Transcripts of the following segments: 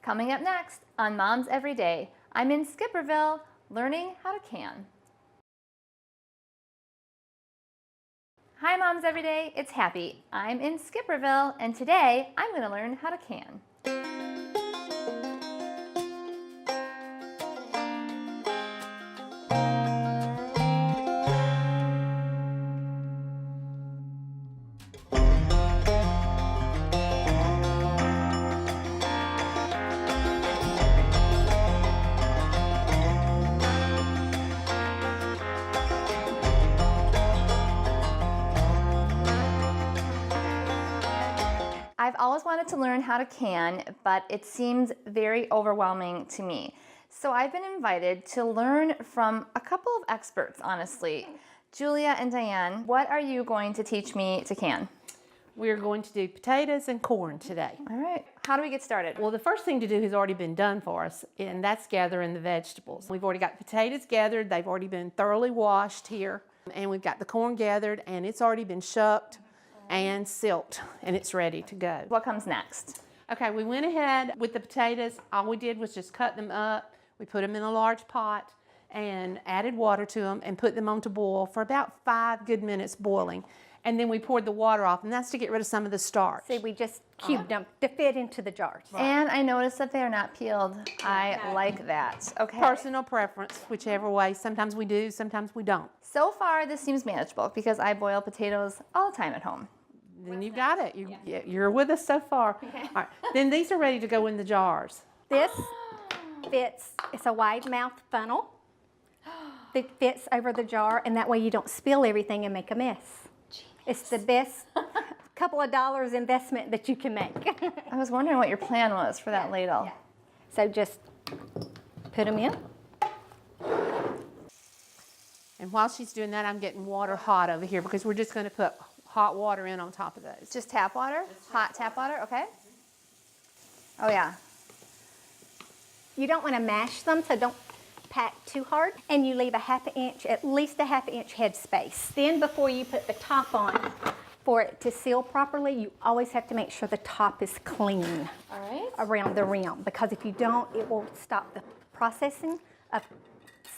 Coming up next on Moms Every Day, I'm in Skipperville learning how to can. Hi Moms Every Day, it's Happy. I'm in Skipperville and today I'm going to learn how to can. I've always wanted to learn how to can, but it seems very overwhelming to me. So I've been invited to learn from a couple of experts, honestly. Julia and Diane, what are you going to teach me to can? We're going to do potatoes and corn today. All right, how do we get started? Well, the first thing to do has already been done for us, and that's gathering the vegetables. We've already got potatoes gathered. They've already been thoroughly washed here, and we've got the corn gathered, and it's already been shucked and silked, and it's ready to go. What comes next? Okay, we went ahead with the potatoes. All we did was just cut them up. We put them in a large pot and added water to them and put them on to boil for about 5 good minutes boiling. And then we poured the water off, and that's to get rid of some of the starch. See, we just cubed them to fit into the jars. And I noticed that they are not peeled. I like that. Okay. Personal preference, whichever way. Sometimes we do, sometimes we don't. So far, this seems manageable because I boil potatoes all the time at home. Then you got it. You're with us so far. All right. Then these are ready to go in the jars. This fits, it's a wide mouth funnel that fits over the jar, and that way you don't spill everything and make a mess. It's the best couple of dollars investment that you can make. I was wondering what your plan was for that ladle. Yeah. So just put them in. And while she's doing that, I'm getting water hot over here because we're just going to put hot water in on top of those. Just tap water? Hot tap water, okay. Oh yeah. You don't want to mash them, so don't pack too hard. And you leave at least a half inch head space. Then before you put the top on, for it to seal properly, you always have to make sure the top is clean. All right. Around the rim, because if you don't, it will stop the processing of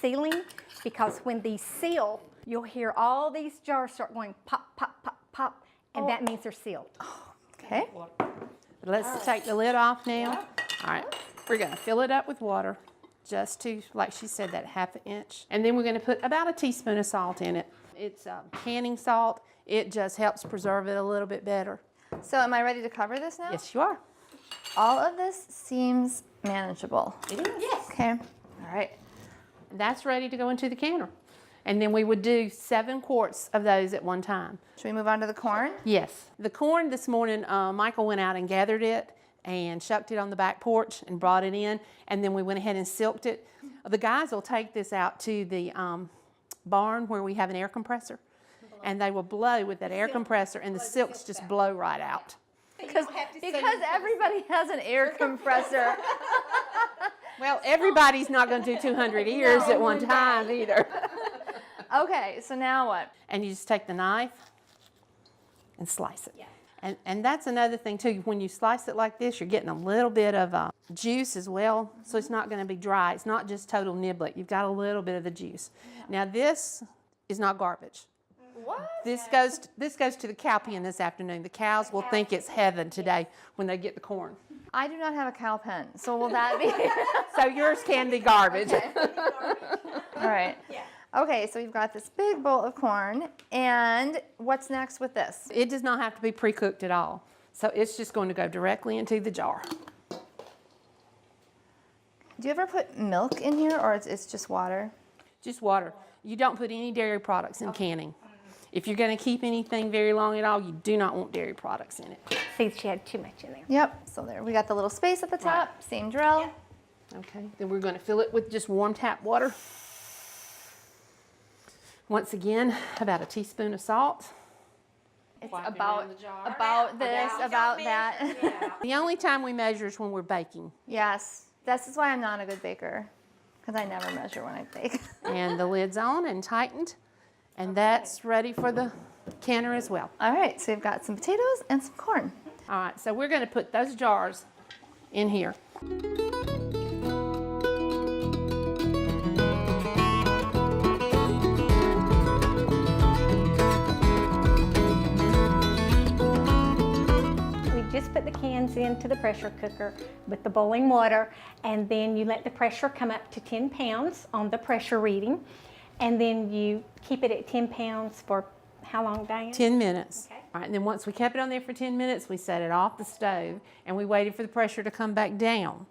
sealing, because when these seal, you'll hear all these jars start going pop, pop, pop, pop, and that means they're sealed. Okay. Let's take the lid off now. All right, we're going to fill it up with water, just to, like she said, that half an inch. And then we're going to put about a teaspoon of salt in it. It's canning salt. It just helps preserve it a little bit better. So am I ready to cover this now? Yes, you are. All of this seems manageable. It is. Yes. Okay. All right. That's ready to go into the canner. And then we would do 7 quarts of those at one time. Should we move on to the corn? Yes. The corn this morning, Michael went out and gathered it and shucked it on the back porch and brought it in. And then we went ahead and silked it. The guys will take this out to the barn where we have an air compressor. And they will blow with that air compressor, and the silks just blow right out. Because everybody has an air compressor. Well, everybody's not going to do 200 ears at one time either. Okay, so now what? And you just take the knife and slice it. Yeah. And that's another thing too. When you slice it like this, you're getting a little bit of juice as well, so it's not going to be dry. It's not just total niblet. You've got a little bit of the juice. Now this is not garbage. What? This goes to the cow pen this afternoon. The cows will think it's heaven today when they get the corn. I do not have a cow pen, so will that be? So yours can be garbage. Okay. All right. Yeah. Okay, so we've got this big bowl of corn, and what's next with this? It does not have to be pre-cooked at all. So it's just going to go directly into the jar. Do you ever put milk in here, or it's just water? Just water. You don't put any dairy products in canning. If you're going to keep anything very long at all, you do not want dairy products in it. See, she had too much in there. Yep, so there, we got the little space at the top, same drill. Yeah. Okay, then we're going to fill it with just warm tap water. Once again, about a teaspoon of salt. It's about this, about that. Yeah. The only time we measure is when we're baking. Yes, this is why I'm not a good baker, because I never measure when I bake. And the lid's on and tightened, and that's ready for the canner as well. All right, so we've got some potatoes and some corn. All right, so we're going to put those jars in here. We just put the cans into the pressure cooker with the boiling water, and then you let the pressure come up to 10 pounds on the pressure reading, and then you keep it at 10 pounds for how long, Diane? 10 minutes. Okay. All right, and then once we kept it on there for 10 minutes, we set it off the stove and we waited for the pressure to come back down.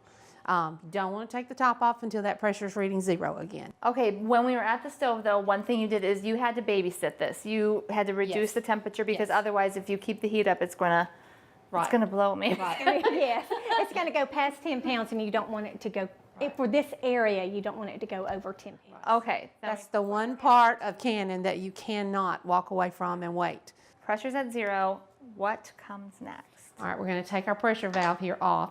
You don't want to take the top off until that pressure is reading 0 again. Okay, when we were at the stove though, one thing you did is you had to babysit this. You had to reduce Yes. the temperature because Yes. otherwise if you keep the heat up, it's gonna blow me. Yes, it's going to go past 10 pounds, and you don't want it to go, for this area, you don't want it to go over 10 pounds. Okay, That's the one part of canning that you cannot walk away from and wait. pressure's at 0. What comes next? All right, we're going to take our pressure valve here off,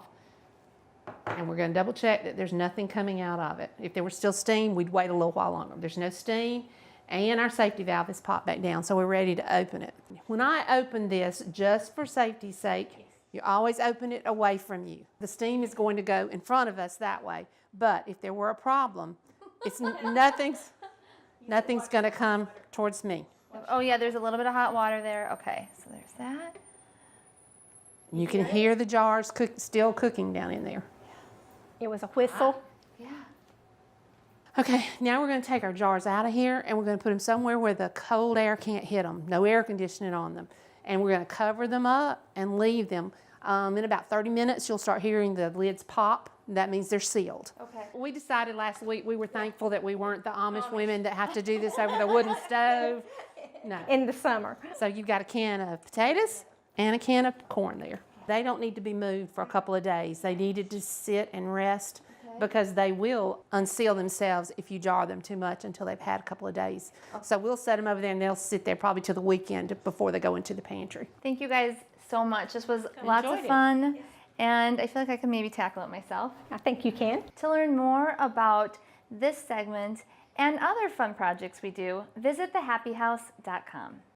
and we're going to double check that there's nothing coming out of it. If there was still steam, we'd wait a little while longer. There's no steam, and our safety valve is popped back down, so we're ready to open it. When I open this, just for safety's sake, you always open it away from you. The steam is going to go in front of us that way, but if there were a problem, it's nothing's going to come towards me. Oh yeah, there's a little bit of hot water there. Okay, so there's that. You can hear the jars still cooking down in there. It was a whistle. Yeah. Okay, now we're going to take our jars out of here and we're going to put them somewhere where the cold air can't hit them, no air conditioning on them. And we're going to cover them up and leave them. In about 30 minutes, you'll start hearing the lids pop. That means they're sealed. Okay. We decided last week we were thankful that we weren't the Amish women that have to do this over the wooden stove. No. In the summer. So you've got a can of potatoes and a can of corn there. They don't need to be moved for a couple of days. They needed to sit and rest because they will unseal themselves if you jar them too much until they've had a couple of days. So we'll set them over there and they'll sit there probably till the weekend before they go into the pantry. Thank you guys so much. This was lots of enjoyed it. fun, and I feel like I can maybe tackle it myself. I think you can. To learn more about this segment and other fun projects we do, visit thehappyhouse.com.